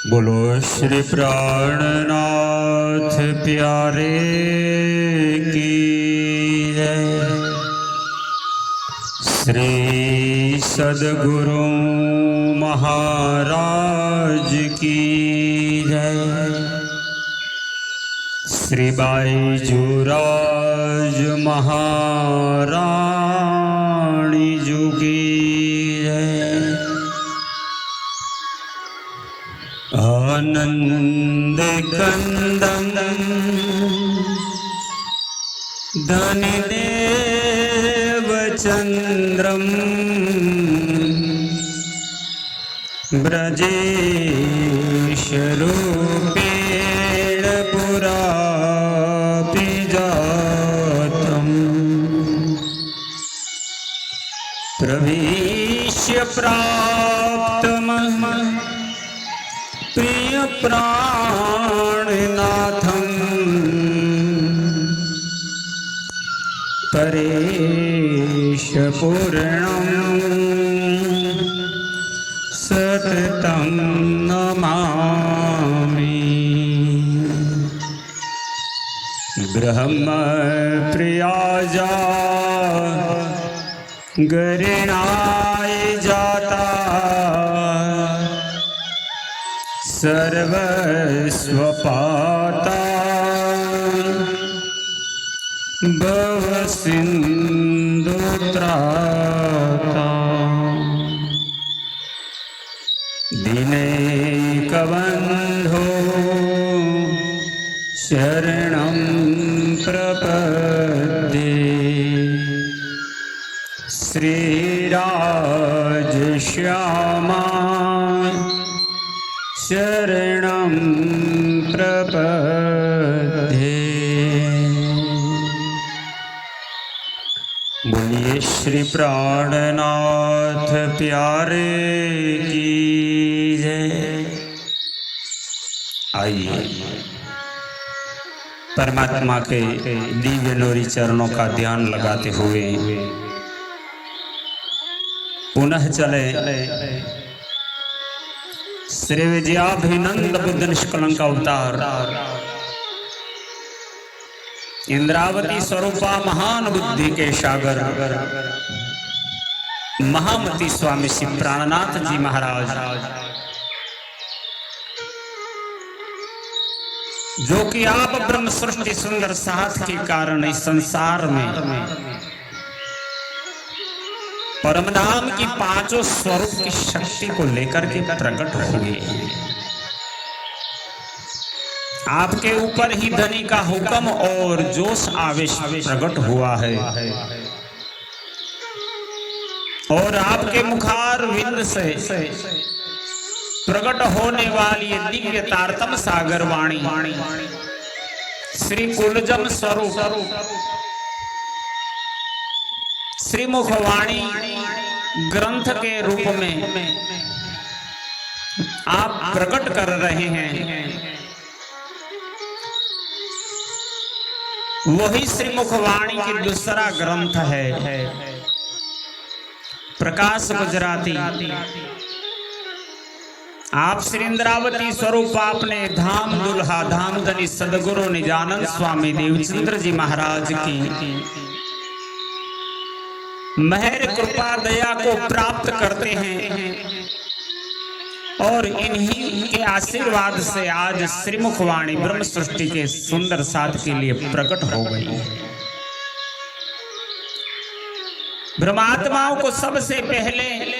बोलो श्री प्राणनाथ प्यारे की जय। श्री सद्गुरु महाराज की जय। श्री बाईजूराज महारानी जी की जय। आनंद कंदम धनिदेव चंद्रम ब्रजेश रूपेण पुरापि जातम् प्रविश्य प्राप्तम् प्रिय प्राणनाथं परेश पूर्णं सततं नमामि। ब्रह्म प्रियाजा गरिणाय जाता सर्वस्वपाता भवसिन्धुत्राता दिनैकबन्धो शरणं प्रपद्ये। श्रीराजश्यामा शरणं प्रपद्ये। बोलिए श्री प्राणनाथ प्यारे की जय। आइए परमात्मा के दिव्य नूरी चरणों का ध्यान लगाते हुए पुनः चले श्री विजयाभिनंद बुद्ध निष्कलंक अवतार इंद्रावती स्वरूपा महान बुद्धि के सागर महामती स्वामी श्री प्राणनाथ जी महाराज, जो कि आप ब्रह्म सृष्टि सुंदर साहस के कारण इस संसार में परम धाम की पांचों स्वरूप की शक्ति को लेकर के प्रकट हुए। आपके ऊपर ही धनी का हुक्म और जोश आवेश प्रकट हुआ है और आपके मुखार विंद से प्रकट होने वाली दिव्य तारतम सागर वाणी श्री कुलजम स्वरूप श्री मुखवाणी ग्रंथ के रूप में आप प्रकट कर रहे हैं। वही श्री मुखवाणी की दूसरा ग्रंथ है प्रकाश गुजराती। आप श्री इंद्रावती स्वरूप आपने धाम दुल्हा धाम धनी सदगुरु निजानंद स्वामी देवचंद्र जी महाराज की मेहर कृपा दया को प्राप्त करते हैं और इन्हीं के आशीर्वाद से आज श्रीमुखवाणी ब्रह्म सृष्टि के सुंदर साथ के लिए प्रकट हो गई। ब्रह्मात्माओं को सबसे पहले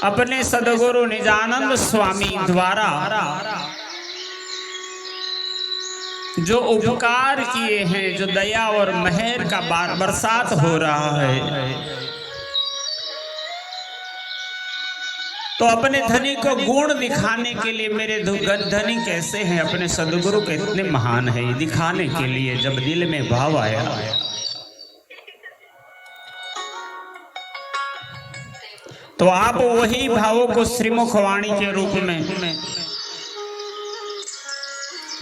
अपने सदगुरु निजानंद स्वामी द्वारा जो उपकार किए हैं, जो दया और मेहर का बरसात हो रहा है, तो अपने धनी को गुण दिखाने के लिए मेरे धनी कैसे हैं, अपने सदगुरु के इतने महान है, दिखाने के लिए जब दिल में भाव आया तो आप वही भावों को श्रीमुखवाणी के रूप में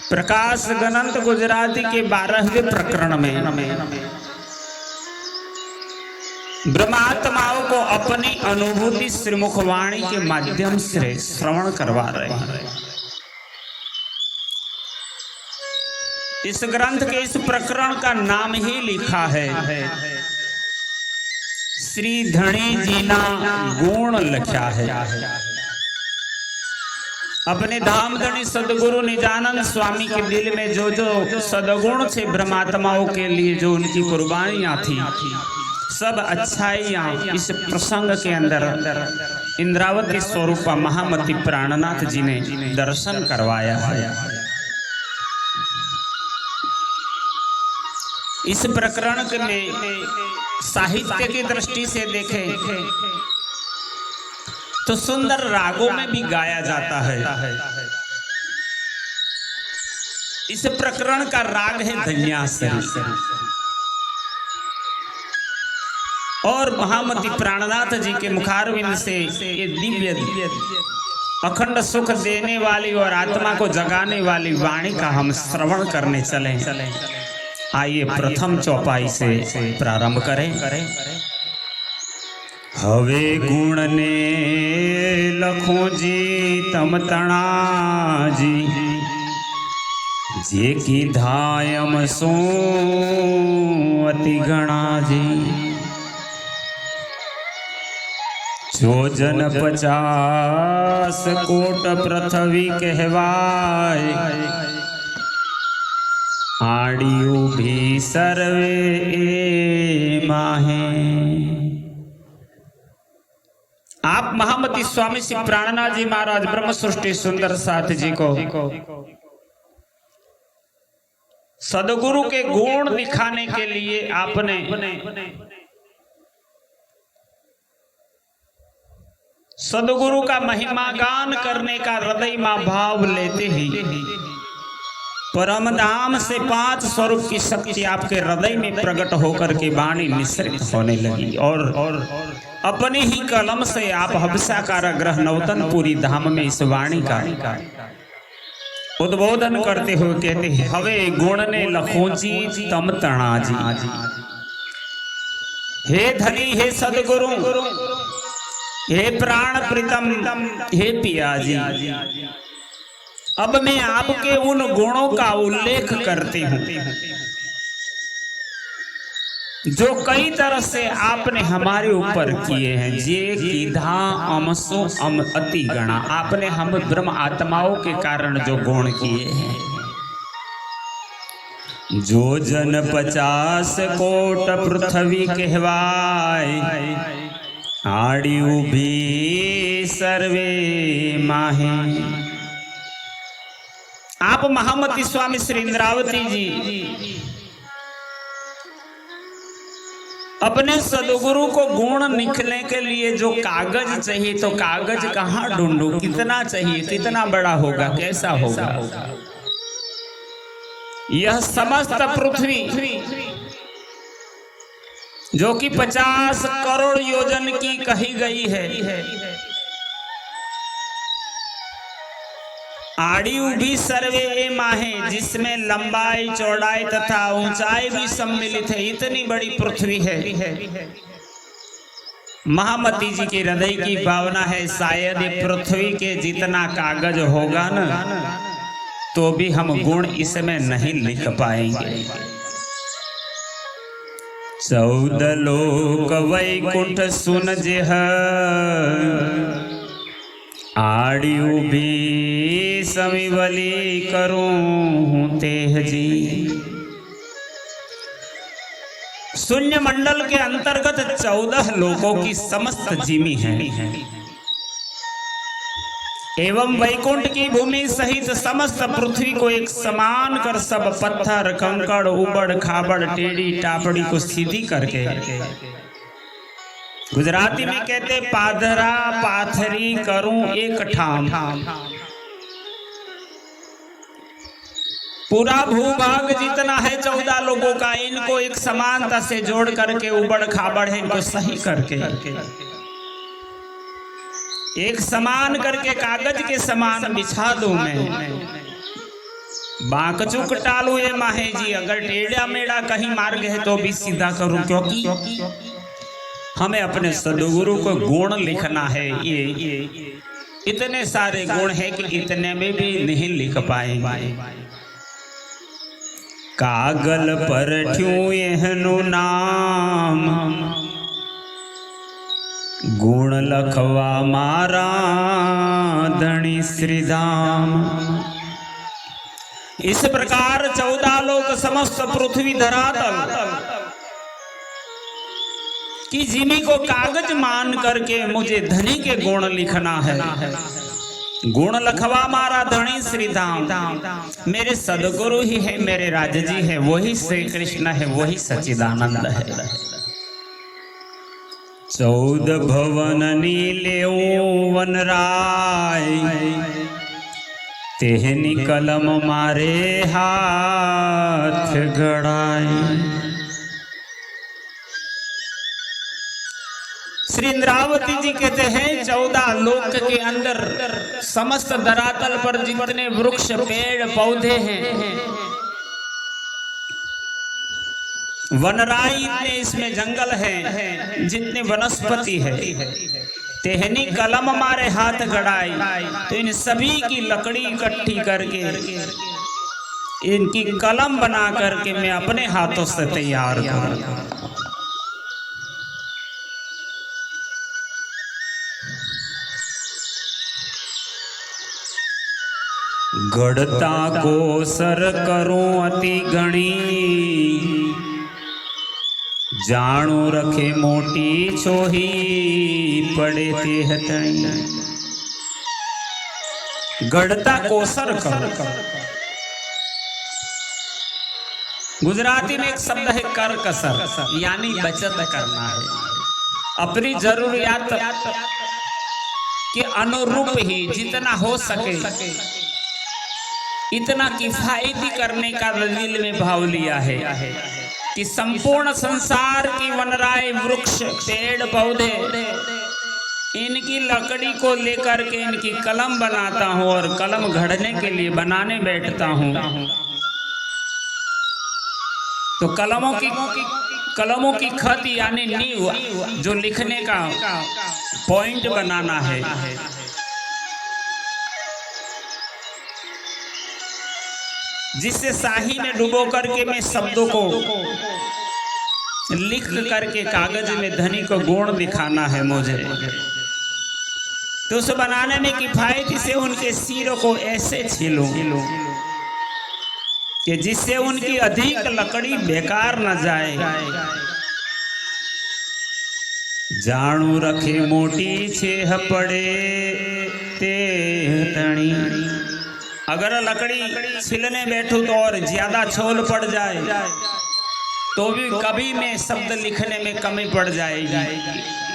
प्रकाश गणंत गुजराती के 12वें प्रकरण में ब्रह्मात्माओं को अपनी अनुभूति श्रीमुखवाणी के माध्यम से श्रवण करवा रहे हैं। इस ग्रंथ के इस प्रकरण का नाम ही लिखा है श्री धणी जी ना गुण लिखा है। अपने धाम धनी सदगुरु निजानंद स्वामी के दिल में जो जो सदगुण थे ब्रह्मात्माओं के लिए, जो उनकी कुर्बानियां थी, सब अच्छाइयां इस प्रसंग के अंदर इंद्रावती स्वरूपा महामती प्राणनाथ जी ने दर्शन करवाया है। इस प्रकरण में साहित्य की दृष्टि से देखें तो सुंदर रागों में भी गाया जाता है। इस प्रकरण का राग है धन्यासरी और महामती प्राणनाथ जी के मुखारविंद से ये दिव्य अखंड सुख देने वाली और आत्मा को जगाने वाली वाणी का हम श्रवण करने चले। आइए प्रथम चौपाई से प्रारंभ करें। हवे गुण ने लखो जी तम तणा जी, जे की धायम सो अति गणा जी। जो जन 50 कोट पृथ्वी कहवाय, आड़ियो भी सर्वे माहे। आप महामती स्वामी श्री प्राणनाथ जी महाराज ब्रह्म सृष्टि सुंदर साथ जी को सदगुरु के गुण दिखाने के लिए आपने सदगुरु का महिमा गान करने का हृदय में भाव लेते ही परम धाम से 5 स्वरूप की शक्ति आपके हृदय में प्रकट होकर के वाणी मिश्रित होने लगी और अपने ही कलम से आप हबसा कारागृह नवतनपुरी धाम में इस वाणी का उद्बोधन करते हुए कहते हैं, हवे गुण ने लखोजी तम तणा जी। हे धनी, हे सदगुरु, हे प्राण प्रीतम, हे पिया जी, अब मैं आपके उन गुणों का उल्लेख करती हूँ जो कई तरह से आपने हमारे ऊपर किए हैं। जे कीधा अमसो अम अति गणा, आपने हम ब्रह्म आत्माओं के कारण जो गुण किए हैं। जो जन 50 कोट पृथ्वी कहवाय, आड़ियो भी सर्वे माहे। आप महामती स्वामी श्री इंद्रावती जी अपने सदगुरु को गुण लिखने के लिए जो कागज चाहिए, तो कागज कहाँ ढूंढूं, कितना चाहिए, कितना बड़ा होगा, कैसा होगा। यह समस्त पृथ्वी जो कि 50 करोड़ योजन की कही गई है, आड़ी भी सर्वे माहे, जिसमें लंबाई चौड़ाई तथा ऊंचाई भी सम्मिलित है। इतनी बड़ी पृथ्वी है। महामती जी के हृदय की भावना है, शायद ये पृथ्वी के जितना कागज होगा न, तो भी हम गुण इसमें नहीं लिख पाएंगे। 14 लोक वैकुंठ सुन जेह, आड़ियो भी समीवली करूं तेह जी। शून्य मंडल के अंतर्गत 14 लोकों की समस्त जिमी है एवं वैकुंठ की भूमि सहित समस्त पृथ्वी को एक समान कर सब पत्थर कंकड़ उबड़ खाबड़ टेढ़ी टापड़ी को सीधी करके, गुजराती में कहते पाधरा पाथरी करूं एक ठाम, पूरा भूभाग जितना है 14 लोगों का, इनको एक समानता से जोड़ करके उबड़ खाबड़ है इनको सही करके एक समान करके कागज के समान बिछा दूं मैं। बांक चूक टालू ये माहे जी, अगर टेढ़ा मेढ़ा कहीं मार्ग है तो भी सीधा करूं, क्योंकि हमें अपने सदगुरु को गुण लिखना है। ये इतने सारे गुण हैं कि इतने में भी नहीं लिख पाएंगे। कागल पर ठ्यूं एहनु नाम, गुण लखवा मारा धनी श्रीधाम। इस प्रकार 14 लोक समस्त पृथ्वी धरातल कि जिमी को कागज मान करके मुझे धनी के गुण लिखना है। गुण लखवा मारा धनी श्रीधाम। मेरे सदगुरु ही है, मेरे राजा जी है, वही श्री कृष्ण है, वही सच्चिदानंद है। 14 भवन नीले वनराय, तेहनी कलम मारे हाथ गड़ाई। श्री इंद्रावती जी कहते हैं 14 लोक के अंदर समस्त धरातल पर जितने वृक्ष पेड़ पौधे हैं, वनराई इतने इसमें जंगल है, जितने वनस्पति है, तेहनी कलम मारे हाथ गड़ाई। तो इन सभी की लकड़ी इकट्ठी करके इनकी कलम बना करके मैं अपने हाथों से तैयार करूं। गढ़ता को सर करूं अति गणी, जाणू रखे मोटी छोही पड़े ते हतणी। गढ़ता कोसर करो, गुजराती में एक शब्द है करकसर, यानी बचत करना है। अपनी जरूरियात के अनुरूप ही जितना हो सके इतना किफायती करने का दिल में भाव लिया है कि संपूर्ण संसार की वनराय वृक्ष पेड़ पौधे इनकी लकड़ी को लेकर के इनकी कलम बनाता हूँ और कलम घड़ने के लिए बनाने बैठता हूँ। तो कलमों की खत यानी नींव, जो लिखने का पॉइंट बनाना है, जिससे शाही में डुबो करके मैं शब्दों को लिख करके कागज में धनी को गुण दिखाना है मुझे। तो उसे बनाने में किफायती से उनके सिरों को ऐसे छीलूं कि जिससे उनकी अधिक लकड़ी बेकार न जाए। जाणू रखे मोटी छेह पड़े ते तणी। अगर लकड़ी छिलने बैठूं तो और ज्यादा छोल पड़ जाए तो भी कभी में शब्द लिखने में कमी पड़ जाएगी,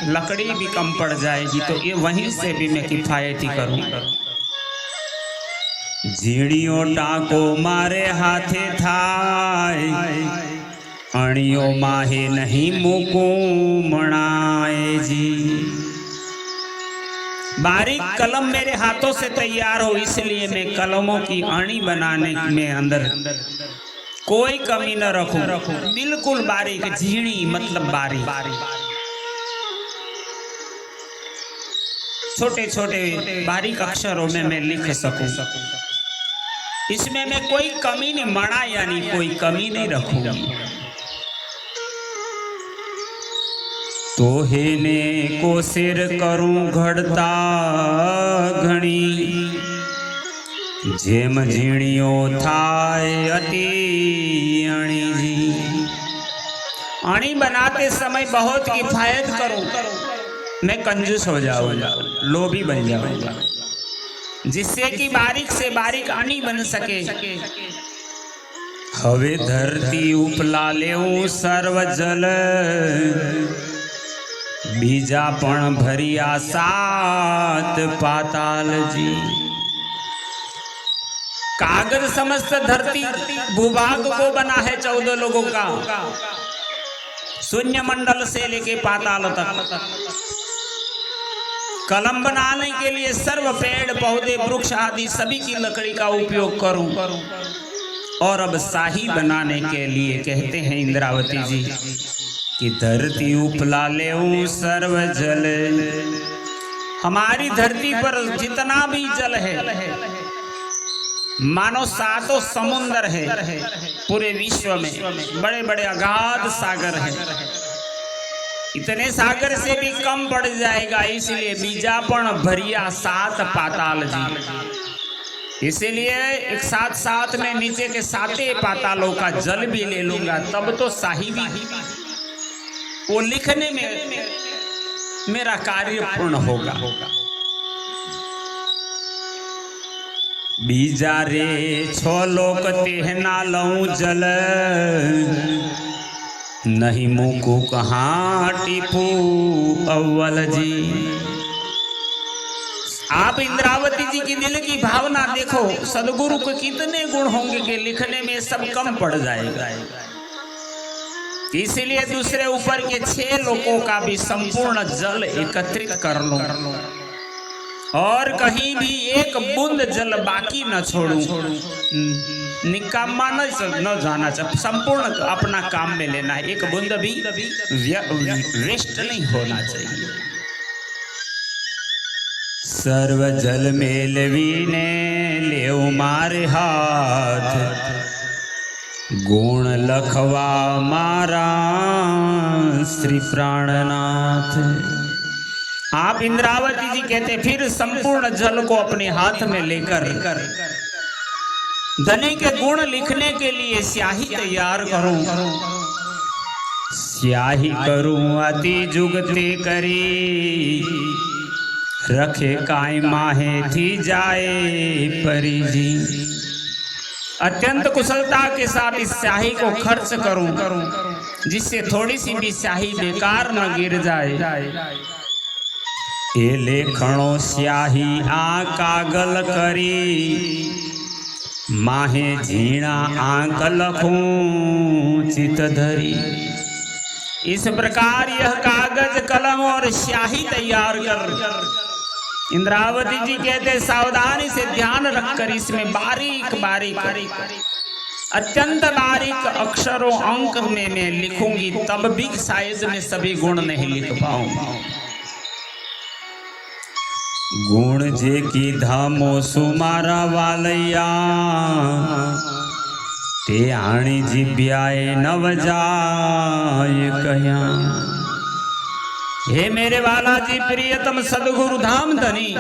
लकड़ी भी कम पड़ जाएगी। तो ये वहीं से भी मैं किफायती करूं। झीड़ियों टाको मारे हाथे थाय, अणियों माहे नहीं मुको मणाए जी। बारीक कलम मेरे हाथों से तैयार हो, इसलिए मैं कलमों की अणी बनाने में अंदर कोई कमी न रखूं। बिल्कुल बारीक, झीणी मतलब बारीक, छोटे छोटे बारीक अक्षरों में मैं लिख सकूं। इसमें मैं कोई कमी नहीं, मणा यानी कोई कमी नहीं रखूंगा। तो हेने को सिर करूं घड़ता घणी, जेम झीणियों थाय अति अणी जी। अणी बनाते समय बहुत किफायत करूं, मैं कंजूस हो जाऊंगा, लोभी बन जाऊंगा, जिससे कि बारीक से बारीक अणी बन सके। हवे धरती उपला लेऊं सर्व जल, बीजा पण भरिया 7 पाताल जी। कागज समस्त धरती भूभाग को बना है 14 लोगों का, शून्य मंडल से लेके पाताल तक। कलम बनाने के लिए सर्व पेड़ पौधे वृक्ष आदि सभी की लकड़ी का उपयोग करूं। और अब शाही बनाने के लिए कहते हैं इंद्रावती जी कि धरती उपला ले सर्व जल। हमारी धरती पर जितना भी जल है, मानो सातों समुंदर है पूरे विश्व में, बड़े बड़े अगाध सागर है, इतने सागर से भी कम पड़ जाएगा। इसलिए बीजापन भरिया सात पाताल जी, इसीलिए एक साथ साथ में नीचे के साते पातालों का जल भी ले लूंगा, तब तो साहिबी वो लिखने में मेरा कार्य पूर्ण होगा। बीजा रे छो लोक तेहना लऊं जल, नहीं मुकू कहाँ टिपू अव्वल जी। आप इंद्रावती जी की दिल की भावना देखो, सदगुरु के कितने गुण होंगे कि लिखने में सब कम पड़ जाएगा। इसलिए दूसरे ऊपर के 6 लोकों का भी संपूर्ण जल एकत्रित कर लो और कहीं भी एक बूंद जल बाकी न छोड़ू, निकामा न जाना चाहिए, संपूर्ण अपना काम में लेना है, एक बूंद भी वेस्ट नहीं होना चाहिए। सर्व जल मेलवी ने ले मारे हाथ, गुण लखवा मारा श्री प्राणनाथ। आप इंद्रावती जी कहते फिर संपूर्ण जल को अपने हाथ में लेकर धनी के गुण लिखने के लिए स्याही तैयार करूं, स्याही करूं अति जुगते करी, रखे काय माहे थी जाए परी जी। अत्यंत कुशलता के साथ इस स्याही को खर्च करूं, जिससे थोड़ी सी भी स्याही बेकार न गिर जाए। ए लेखणो स्याही आ कागल करी, माहे झीणा आंक लखूं चित धरी। इस प्रकार यह कागज कलम और स्याही तैयार कर इंद्रावती जी कहते सावधानी से ध्यान रखकर इसमें बारीक बारीक अत्यंत बारीक अक्षरों अंक में मैं लिखूंगी, तब भी शायद मैं सभी गुण नहीं लिख पाऊंगा। गुण जे की धामो सुमारा वालैया, ते आणी जिब्याए नव जाय कया। हे मेरे वाला जी प्रियतम सदगुरु धाम धनी,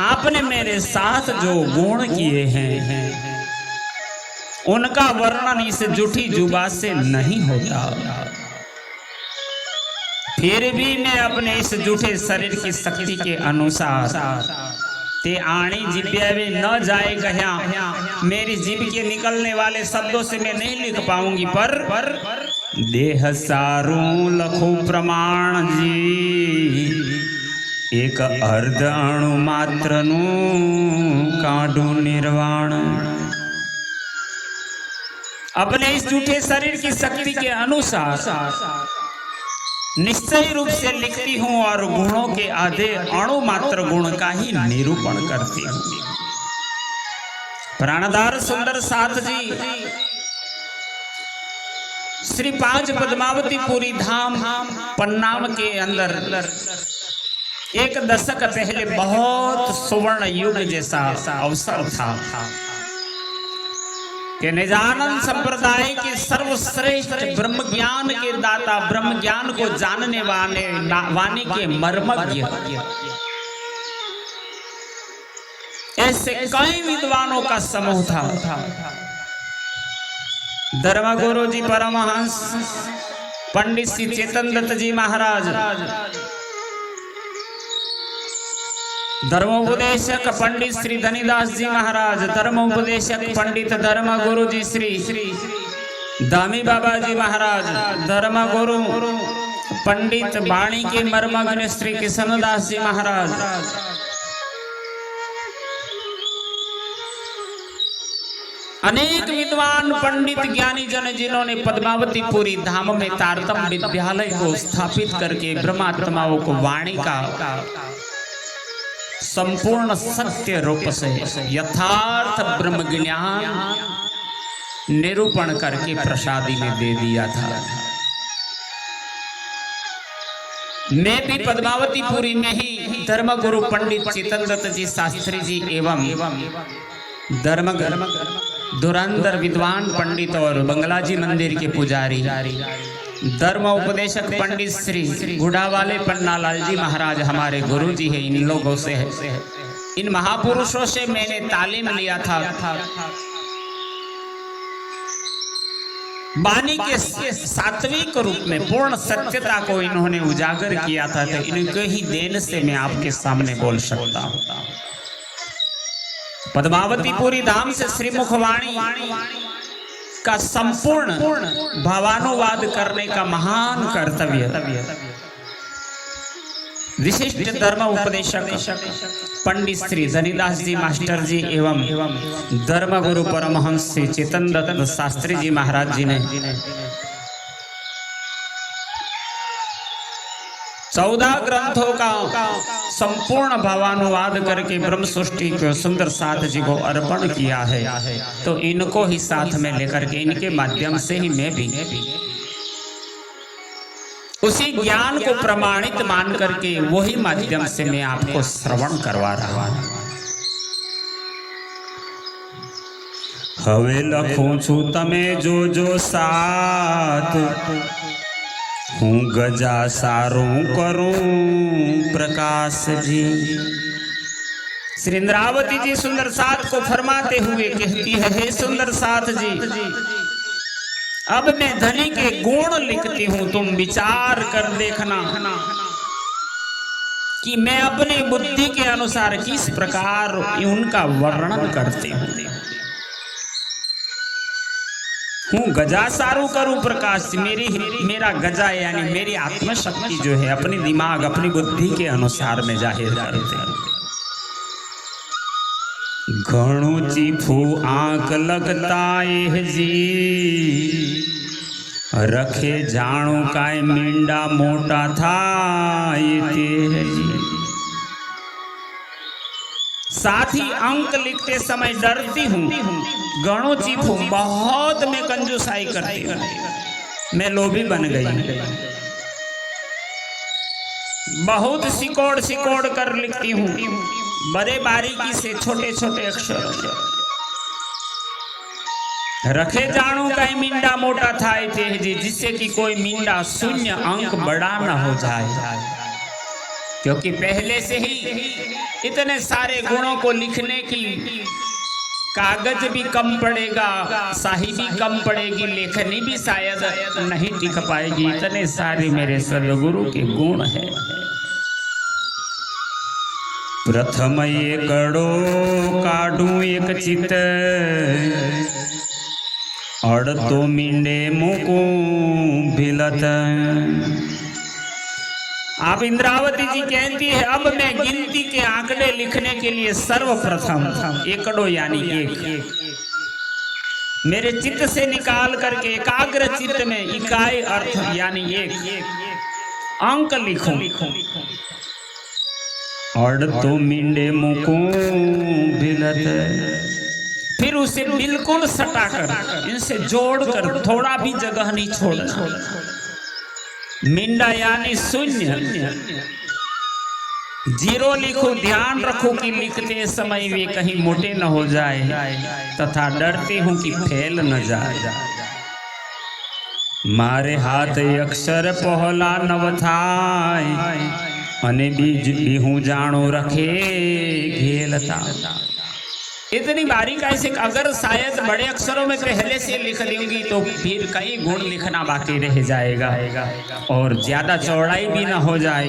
आपने मेरे साथ जो गुण किए हैं उनका वर्णन इस जूठी जुबा से नहीं होता। फिर भी मैं अपने इस जूठे शरीर की शक्ति के अनुसार ते आणी जिब्यावे न जाए कहा, मेरी जीभ के निकलने वाले शब्दों से मैं नहीं लिख पाऊंगी, पर देह सारू लखो प्रमाण जी, एक अर्ध अणु मात्र नु काढू निर्वाण। अपने इस झूठे शरीर की शक्ति के अनुसार निश्चय रूप से लिखती हूं और गुणों के आधे अणु मात्र गुण का ही निरूपण करती हूं। प्राणधार सुंदर साथ जी श्री 5 पद्मावती पुरी धाम पन्नाम के अंदर एक दशक पहले बहुत सुवर्ण युग जैसा अवसर था कि निजानंद संप्रदाय के सर्वश्रेष्ठ ब्रह्म ज्ञान के दाता, ब्रह्म ज्ञान को जानने वाणी के मर्मज्ञ ऐसे कई विद्वानों का समूह था। धर्मगुरु जी परमहंस पंडित श्री चेतन दत्त जी महाराज, धर्मोपदेशक पंडित श्री धनीदास जी महाराज, धर्मोपदेशक पंडित धर्मगुरु जी श्री दामी बाबा जी महाराज, धर्मगुरु पंडित वाणी के मर्मज्ञ श्री कृष्णदास जी महाराज, अनेक विद्वान पंडित ज्ञानी जन जिन्होंने पद्मावती पुरी धाम में तारतम विद्यालय को स्थापित करके ब्रह्मात्माओं को वाणी का संपूर्ण सत्य रूप से यथार्थ ब्रह्म ज्ञान निरूपण करके प्रसादी में दे दिया था। मैं भी पद्मावतीपुरी में ही धर्मगुरु पंडित चेतनदत्त जी शास्त्री जी एवं धर्म धुरंधर विद्वान पंडित और बंगलाजी मंदिर के पुजारी धर्म उपदेशक पंडित श्री गुड़ावाले पन्नालाल जी महाराज हमारे गुरु जी है। इन लोगों से है, इन महापुरुषों से मैंने तालीम लिया था। वाणी के सात्विक रूप में पूर्ण सत्यता को इन्होंने उजागर किया था, तो इनके ही देन से मैं आपके सामने बोल सकता हूँ। पद्मावतीपुरी धाम से श्रीमुखवाणी का संपूर्ण भावानुवाद करने का महान कर्तव्य विशिष्ट धर्म उपदेशक पंडित श्री धनीदास जी मास्टर जी एवं धर्मगुरु परमहंस श्री चेतनदत्त शास्त्री जी महाराज जी ने 14 ग्रंथों का संपूर्ण भावानुवाद करके ब्रह्म सृष्टि को सुंदर साथ जी को अर्पण किया है। तो इनको ही साथ में लेकर के इनके माध्यम से ही मैं भी उसी ज्ञान को प्रमाणित मान करके वही माध्यम से मैं आपको श्रवण करवा रहा हूं। हवे लखूं छू तमे जो साथ हूँ गजा सारूं करूं प्रकाश जी। श्री इंद्रावती जी सुंदर साथ को फरमाते हुए कहती है, हे सुंदर साथ जी, अब मैं धनी के गुण लिखती हूं, तुम विचार कर देखना कि मैं अपनी बुद्धि के अनुसार किस प्रकार उनका वर्णन करती हूं। गजा सारू करूं प्रकाश, मेरा गजा यानी मेरी आत्मशक्ति जो है अपनी दिमाग अपनी बुद्धि के अनुसार में जाहिर करते हैं। घणो चीफू आंख लगता है जी, रखे जाणो काय मींडा मोटा था ये जी। साथ ही अंक लिखते समय डरती हूँ, गणों चीफू, बहुत मैं कंजूसाई करती हूँ, मैं लोभी बन गई, बहुत सिकोड़ कर लिखती हूँ, बड़े बारीकी से छोटे छोटे अक्षर। रखे जाणू का मींडा मोटा था जी, जिससे कि कोई मींडा शून्य अंक बड़ा न हो जाए, क्योंकि पहले से ही इतने सारे गुणों को लिखने की कागज भी कम पड़ेगा, स्याही भी कम पड़ेगी, लेखनी भी शायद नहीं टिक पाएगी, इतने सारे मेरे सदगुरु के गुण हैं। प्रथम एकड़ो काढूं एक चित, अड़तो मींडे मुको भिलत। आप इंद्रावती जी कहती है, अब मैं गिनती के आंकड़े लिखने के लिए सर्वप्रथम एकड़ो यानी एक मेरे चित्त से निकाल करके एकाग्र चित्त में इकाई अर्थ यानी एक अंक लिखूं। अड़ तो मींडे मुको भिलत, फिर उसे बिल्कुल सटाकर इनसे जोड़कर थोड़ा भी जगह नहीं छोड़ना। मिंडा यानी शून्य, जीरो लिखो, ध्यान रखो कि लिखते समय वे कहीं मोटे न हो जाए, तथा डरती हूं कि फेल न जाए। मारे हाथ अक्षर पहला नव थाय, अने बीज बिहू जानो रखे घेलता। इतनी बारीकाई से अगर शायद बड़े अक्षरों में पहले से लिख दूंगी तो फिर कई गुण लिखना बाकी रह जाएगा, और ज्यादा चौड़ाई भी ना हो जाए,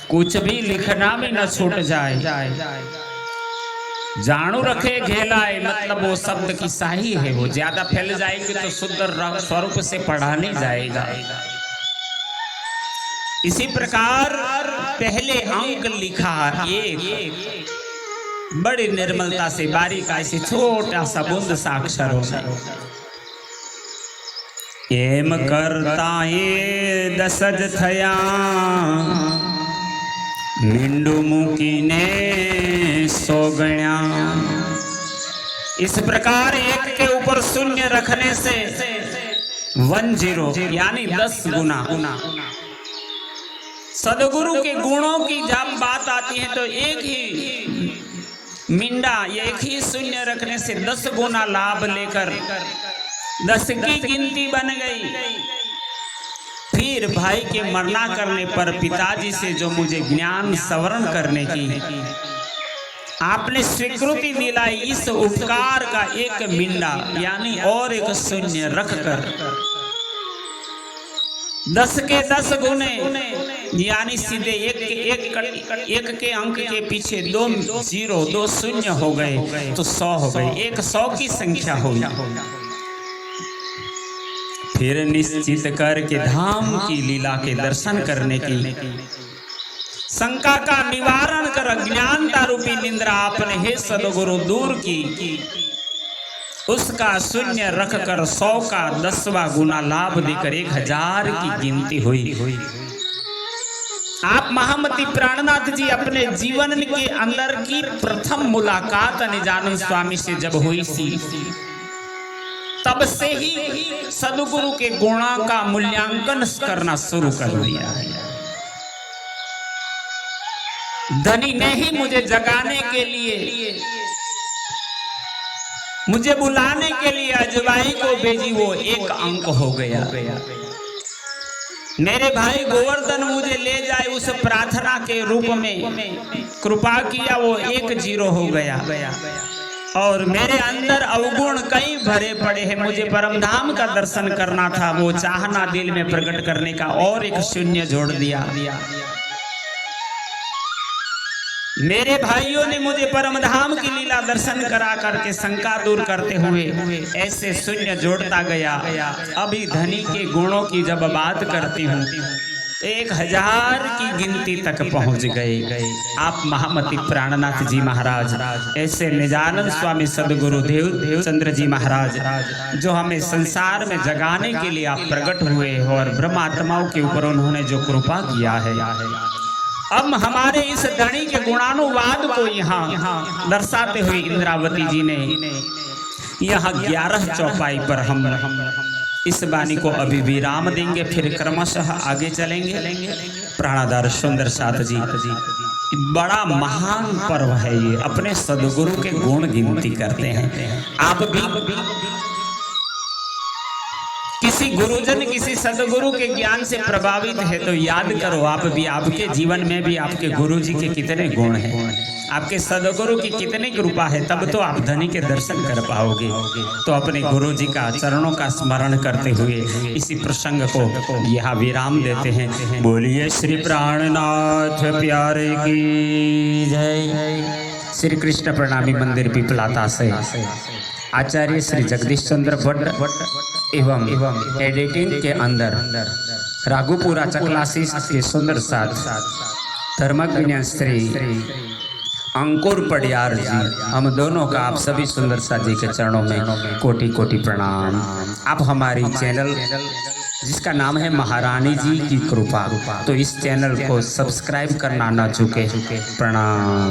कुछ भी लिखना भी न छूट जाए। जानू रखे घेलाए मतलब वो शब्द की शाही है, वो ज्यादा फैल जाएगी तो शुद्ध स्वरूप से पढ़ा नहीं जाएगा। इसी प्रकार पहले अंक लिखा एक, बड़ी निर्मलता से बारीकाई से छोटा सा बूंद सा अक्षर हो जाए। एम करता ये दसज थया, मिंडू मुकीने सो गया। इस प्रकार एक के ऊपर शून्य रखने से 10 यानी 10 गुना सदगुरु के गुणों की जब बात आती है तो एक ही मिंडा, एक ही शून्य रखने से 10 गुना लाभ लेकर 10 की गिनती बन गई। फिर भाई के मरना करने पर पिताजी से जो मुझे ज्ञान सवरण करने की आपने स्वीकृति दिलाई, इस उपकार का एक मिंडा यानी और एक शून्य रखकर 10 के 10 गुने यानी सीधे एक के अंक के पीछे 2 0 2 शून्य हो गए तो 100 हो गए, 100 की संख्या हुई। फिर निश्चित करके धाम की लीला के दर्शन करने की शंका का निवारण कर अज्ञानता रूपी निंद्रा आपने हे सदगुरु दूर की, उसका शून्य रखकर 100 का 10वां गुना लाभ देकर 1000 की गिनती हुई। आप महामती प्राणनाथ जी अपने जीवन के अंदर की प्रथम मुलाकात निजानंद स्वामी से जब हुई थी, तब से ही सदगुरु के गुणों का मूल्यांकन करना शुरू कर दिया। धनी ने ही मुझे जगाने के लिए, मुझे बुलाने के लिए अजवाई को भेजी, वो 1 अंक हो गया। मेरे भाई गोवर्धन मुझे ले जाए उस प्रार्थना के रूप में कृपा किया, वो 1 0 हो गया। और मेरे अंदर अवगुण कई भरे पड़े हैं, मुझे परमधाम का दर्शन करना था, वो चाहना दिल में प्रकट करने का और 1 शून्य जोड़ दिया। मेरे भाइयों ने मुझे परमधाम की लीला दर्शन करा करके शंका दूर करते हुए ऐसे शून्य जोड़ता गया। अभी धनी के गुणों की जब बात करती हूँ 1000 की गिनती तक पहुंच गए। आप महामती प्राणनाथ जी महाराज, ऐसे निजानंद स्वामी सदगुरु देव चंद्र जी महाराज, जो हमें संसार में जगाने के लिए आप प्रकट हुए और ब्रह्मात्माओं के ऊपर उन्होंने जो कृपा किया है। अब हमारे इस धनी के गुणानुवाद को यहाँ दर्शाते हुए इंद्रावती जी ने यहाँ 11 चौपाई पर हम इस वाणी को अभी विराम देंगे, फिर क्रमशः आगे चलेंगे। प्राणाधार सुंदर साथ जी, बड़ा महान पर्व है ये, अपने सदगुरु के गुण गिनती करते हैं। आप भी किसी गुरुजन, किसी सदगुरु के ज्ञान से प्रभावित है तो याद करो आप भी, आपके जीवन में भी आपके गुरु जी के कितने गुण हैं, आपके सदगुरु की कितनी कृपा है, तब तो आप धनी के दर्शन कर पाओगे। तो अपने गुरु जी का चरणों का स्मरण करते हुए इसी प्रसंग को यहाँ विराम देते हैं। बोलिए श्री प्राणनाथ प्यारे की जय। श्री कृष्ण प्रणामी मंदिर पिपलाता से आचार्य श्री जगदीश चंद्र भट्ट एवं एडिटिंग के अंदर राघुपुरा चकलाशीष के सुंदर साथ धर्मज्ञ श्री अंकुर पडियार जी, हम दोनों का आप सभी सुंदर सा जी के चरणों में कोटि कोटि प्रणाम। आप हमारी चैनल जिसका नाम है महारानी जी की कृपा, तो इस चैनल को सब्सक्राइब करना न चूके। प्रणाम।